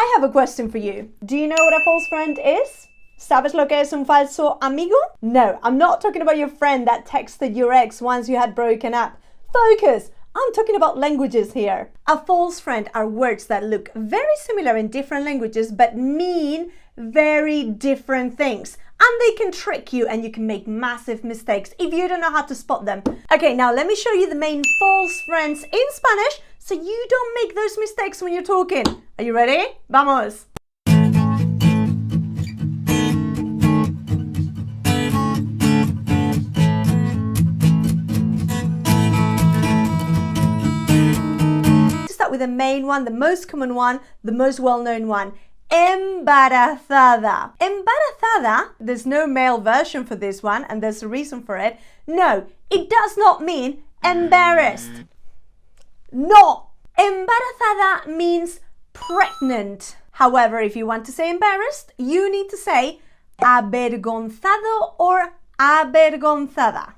I have a question for you. Do you know what a false friend is? ¿Sabes lo que es un falso amigo? No, I'm not talking about your friend that texted your ex once you had broken up. Focus! I'm talking about languages here. A false friend are words that look very similar in different languages but mean very different things. And they can trick you and you can make massive mistakes if you don't know how to spot them. Okay, now let me show you the main false friends in Spanish so you don't make those mistakes when you're talking. Are you ready? Vamos! With the main one, the most common one, the most well-known one. Embarazada. Embarazada, there's no male version for this one and there's a reason for it. No, it does not mean embarrassed. No. Embarazada means pregnant. However, if you want to say embarrassed, you need to say avergonzado or avergonzada.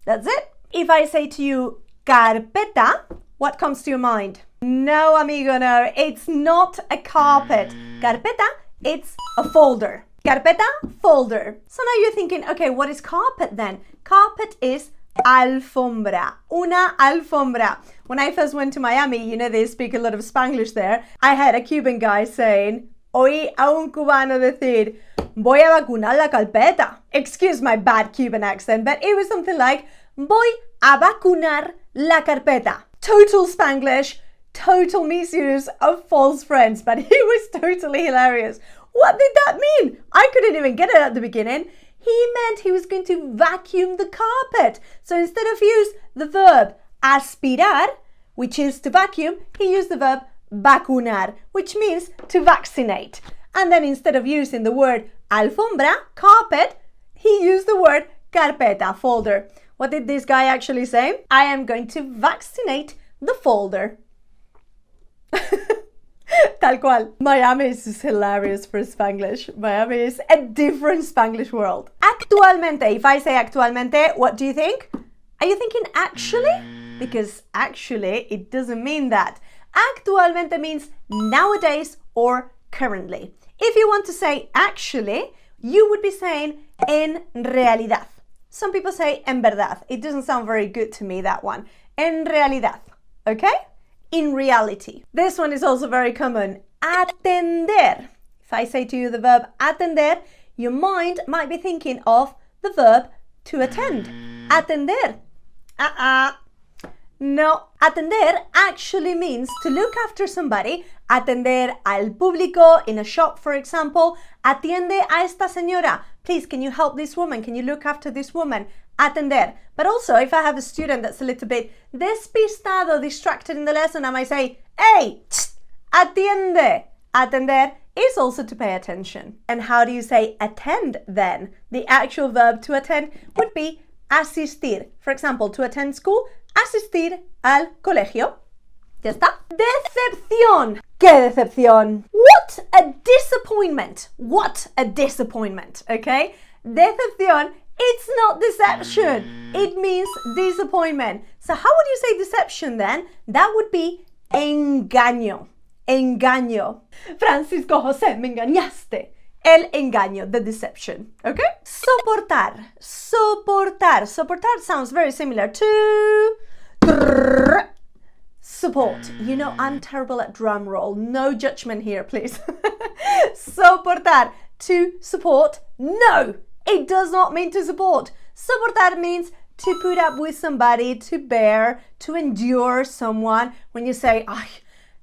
That's it. If I say to you carpeta, what comes to your mind? No, amigo, no. It's not a carpet. Carpeta, it's a folder. Carpeta, folder. So now you're thinking, okay, what is carpet then? Carpet is alfombra. Una alfombra. When I first went to Miami, you know, they speak a lot of Spanglish there. I had a Cuban guy saying, oí a un cubano decir, voy a vacunar la carpeta. Excuse my bad Cuban accent, but it was something like, voy a vacunar la carpeta. Total Spanglish, total misuse of false friends, but it was totally hilarious. What did that mean? I couldn't even get it at the beginning. He meant he was going to vacuum the carpet. So instead of use the verb aspirar, which is to vacuum, he used the verb vacunar, which means to vaccinate. And then instead of using the word alfombra, carpet, he used the word carpeta, folder. What did this guy actually say? I am going to vaccinate the folder. Tal cual. Miami is just hilarious for Spanglish. Miami is a different Spanglish world. Actualmente. If I say actualmente, what do you think? Are you thinking actually? Because actually, it doesn't mean that. Actualmente means nowadays or currently. If you want to say actually, you would be saying en realidad. Some people say en verdad. It doesn't sound very good to me, that one. En realidad. Okay? In reality. This one is also very common. Atender. If I say to you the verb atender, your mind might be thinking of the verb to attend. Atender. No. Atender actually means to look after somebody. Atender al público in a shop, for example. Atiende a esta señora. Please, can you help this woman? Can you look after this woman? Atender. But also, if I have a student that's a little bit despistado, distracted in the lesson, I might say, hey, atiende. Atender is also to pay attention. And how do you say attend then? The actual verb to attend would be asistir. For example, to attend school, asistir al colegio. ¿Ya está? Decepción. ¿Qué decepción? What a disappointment. What a disappointment, okay? Decepción, it's not deception. It means disappointment. So how would you say deception then? That would be engaño. Engaño. Francisco José, me engañaste. El engaño, the deception, okay? Soportar. Soportar. Soportar sounds very similar to support. You know, I'm terrible at drum roll. No judgment here, please. Soportar. To support. No, it does not mean to support. Soportar means to put up with somebody, to bear, to endure someone. When you say, ay,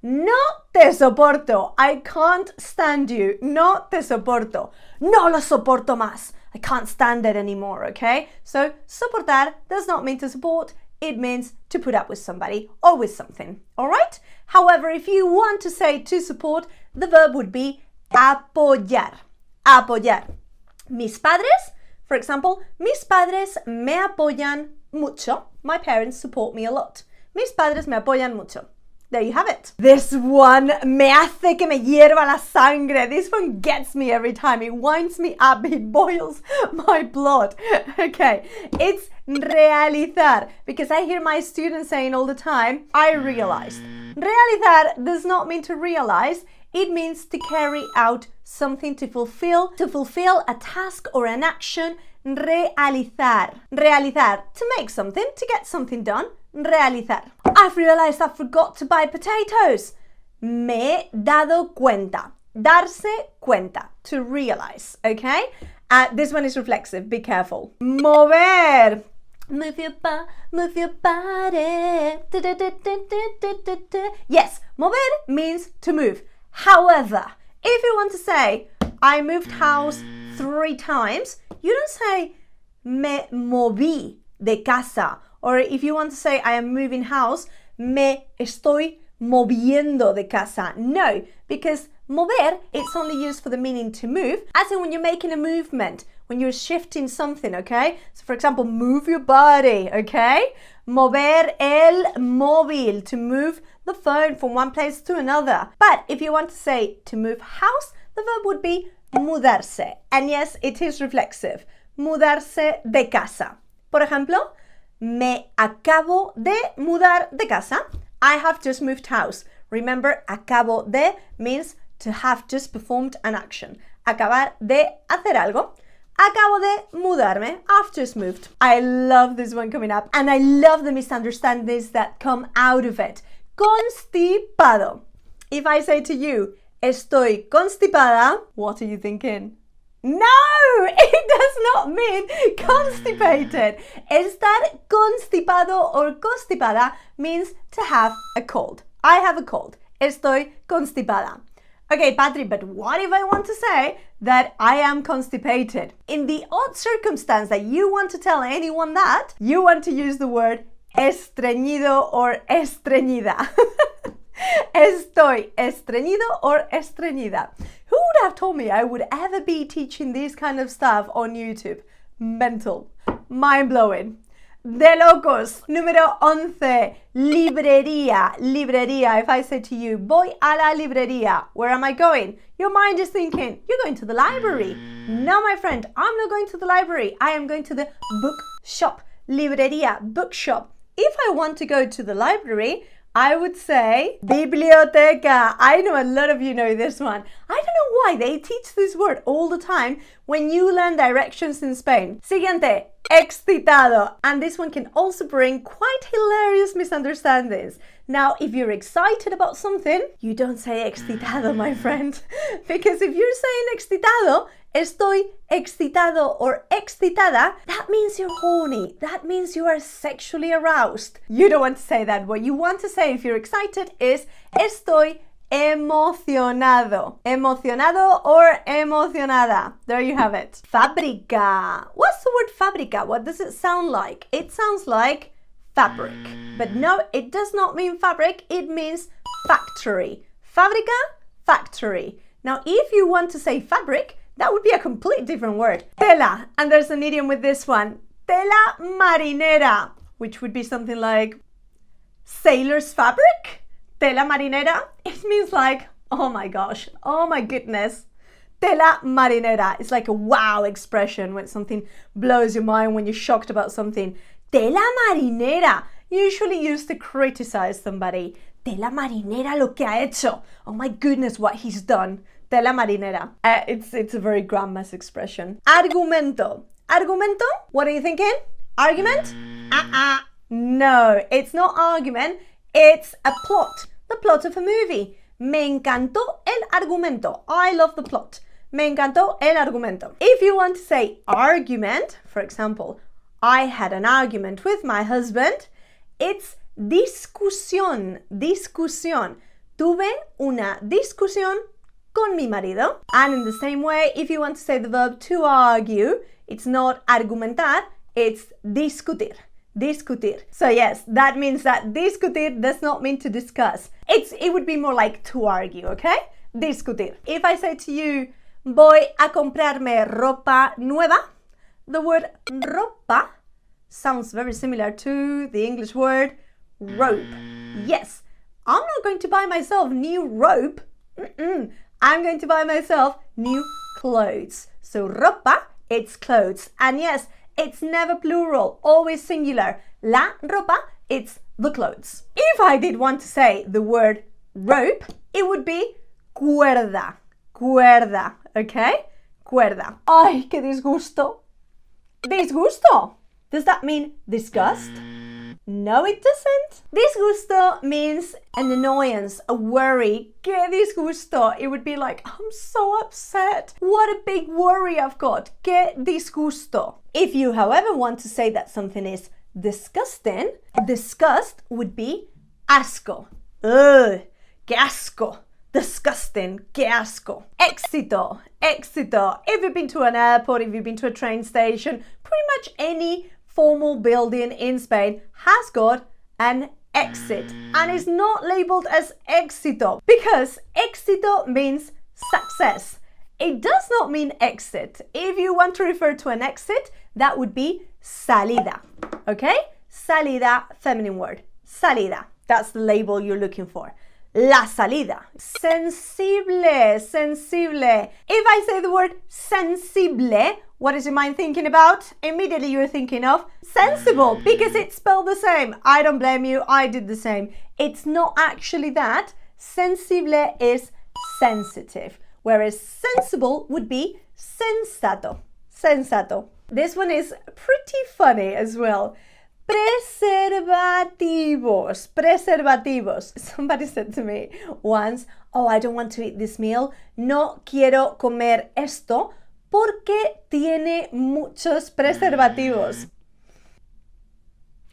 no te soporto. I can't stand you. No te soporto. No lo soporto más. I can't stand it anymore, okay? So, soportar does not mean to support. It means to put up with somebody or with something, all right? However, if you want to say to support, the verb would be apoyar. Apoyar. Mis padres, for example, mis padres me apoyan mucho. My parents support me a lot. Mis padres me apoyan mucho. There you have it. This one me hace que me hierva la sangre. This one gets me every time. It winds me up. It boils my blood. Okay, it's realizar. Because I hear my students saying all the time, I realized. Realizar does not mean to realize. It means to carry out something, to fulfill a task or an action. Realizar. Realizar. To make something, to get something done. Realizar. I've realized I forgot to buy potatoes. Me he dado cuenta. Darse cuenta. To realize, okay? This one is reflexive. Be careful. Mover. Move your body. Yes, mover means to move. However, if you want to say, I moved house 3 times, you don't say, me moví de casa. Or if you want to say, I am moving house, me estoy moviendo de casa. No, because mover, it's only used for the meaning to move, as in when you're making a movement, when you're shifting something, okay? So for example, move your body, okay? Mover el móvil, to move the phone from one place to another. But if you want to say to move house, the verb would be mudarse. And yes, it is reflexive. Mudarse de casa. Por ejemplo, me acabo de mudar de casa. I have just moved house. Remember, acabo de means to have just performed an action. Acabar de hacer algo. Acabo de mudarme. I've just moved. I love this one coming up, and I love the misunderstandings that come out of it. Constipado. If I say to you, estoy constipada, what are you thinking? No, it does not mean constipated. Estar constipado or constipada means to have a cold. I have a cold. Estoy constipada. Okay, Patry, but what if I want to say that I am constipated? In the odd circumstance that you want to tell anyone that, you want to use the word estreñido or estreñida. Estoy estreñido or estreñida. Who would have told me I would ever be teaching this kind of stuff on YouTube? Mental. Mind-blowing. De locos. Número 11. Librería. Librería. If I say to you, voy a la librería, where am I going? Your mind is thinking, you're going to the library. No, my friend, I'm not going to the library. I am going to the bookshop. Librería, bookshop. If I want to go to the library, I would say biblioteca. I know a lot of you know this one. I don't know why they teach this word all the time when you learn directions in Spain. Siguiente, excitado. And this one can also bring quite hilarious misunderstandings. Now, if you're excited about something, you don't say excitado, my friend. Because if you're saying excitado, estoy excitado or excitada, that means you're horny. That means you are sexually aroused. You don't want to say that. What you want to say if you're excited is estoy emocionado. Emocionado or emocionada. There you have it. Fábrica. What's the word fábrica? What does it sound like? It sounds like fabric. But no, it does not mean fabric. It means factory. Fábrica, factory. Now, if you want to say fabric, that would be a complete different word. Tela. And there's an idiom with this one. Tela marinera, which would be something like sailor's fabric. Tela marinera. It means like, oh my gosh, oh my goodness. Tela marinera. It's like a wow expression when something blows your mind, when you're shocked about something. Tela marinera. Usually used to criticize somebody. Tela marinera lo que ha hecho. Oh my goodness, what he's done. Tela marinera. It's a very grandma's expression. Argumento. Argumento? What are you thinking? Argument? No, it's not argument. It's a plot. The plot of a movie. Me encantó el argumento. I love the plot. Me encantó el argumento. If you want to say argument, for example, I had an argument with my husband, it's discusión. Discusión. Tuve una discusión con mi marido. And in the same way, if you want to say the verb to argue, it's not argumentar, it's discutir. Discutir. So yes, that means that discutir does not mean to discuss. It would be more like to argue, okay? Discutir. If I say to you, voy a comprarme ropa nueva, the word ropa sounds very similar to the English word rope. Yes, I'm not going to buy myself new rope. I'm going to buy myself new clothes. So ropa, it's clothes. And yes, it's never plural, always singular. La ropa, it's the clothes. If I did want to say the word rope, it would be cuerda, cuerda, okay? Cuerda. Ay, qué disgusto. Disgusto. Does that mean disgust? No, it doesn't. Disgusto means an annoyance, a worry. Qué disgusto. It would be like, I'm so upset. What a big worry I've got. Qué disgusto. If you, however, want to say that something is disgusting, disgust would be asco. Ugh, qué asco. Disgusting, qué asco. Éxito, éxito. If you've been to an airport, if you've been to a train station, pretty much any formal building in Spain has got an exit and is not labeled as éxito because éxito means success. It does not mean exit. If you want to refer to an exit, that would be salida, okay? Salida, feminine word. Salida, that's the label you're looking for. La salida. Sensible, sensible. If I say the word sensible, what is your mind thinking about? Immediately you're thinking of sensible because it's spelled the same. I don't blame you, I did the same. It's not actually that. Sensible is sensitive, whereas sensible would be sensato. Sensato. This one is pretty funny as well. Preservativos, preservativos. Somebody said to me once, oh, I don't want to eat this meal. No quiero comer esto porque tiene muchos preservativos.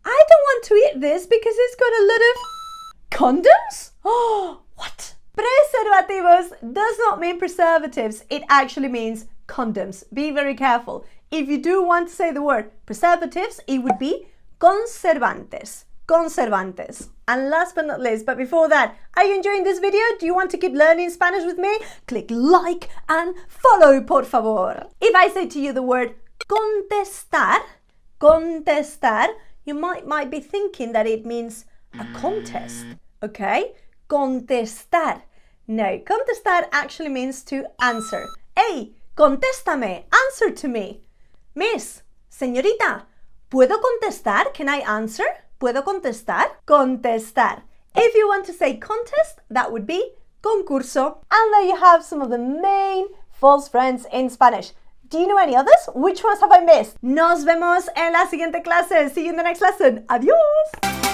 I don't want to eat this because it's got a lot of condoms? Oh, what? Preservativos does not mean preservatives. It actually means condoms. Be very careful. If you do want to say the word preservatives, it would be conservantes, conservantes. And last but not least, but before that, are you enjoying this video? Do you want to keep learning Spanish with me? Click like and follow, por favor. If I say to you the word contestar, contestar, you might be thinking that it means a contest, okay? Contestar. No, contestar actually means to answer. Hey, contéstame, answer to me. Miss, señorita, ¿puedo contestar? Can I answer? ¿Puedo contestar? Contestar. If you want to say contest, that would be concurso. And there you have some of the main false friends in Spanish. Do you know any others? Which ones have I missed? Nos vemos en la siguiente clase. See you in the next lesson. Adiós.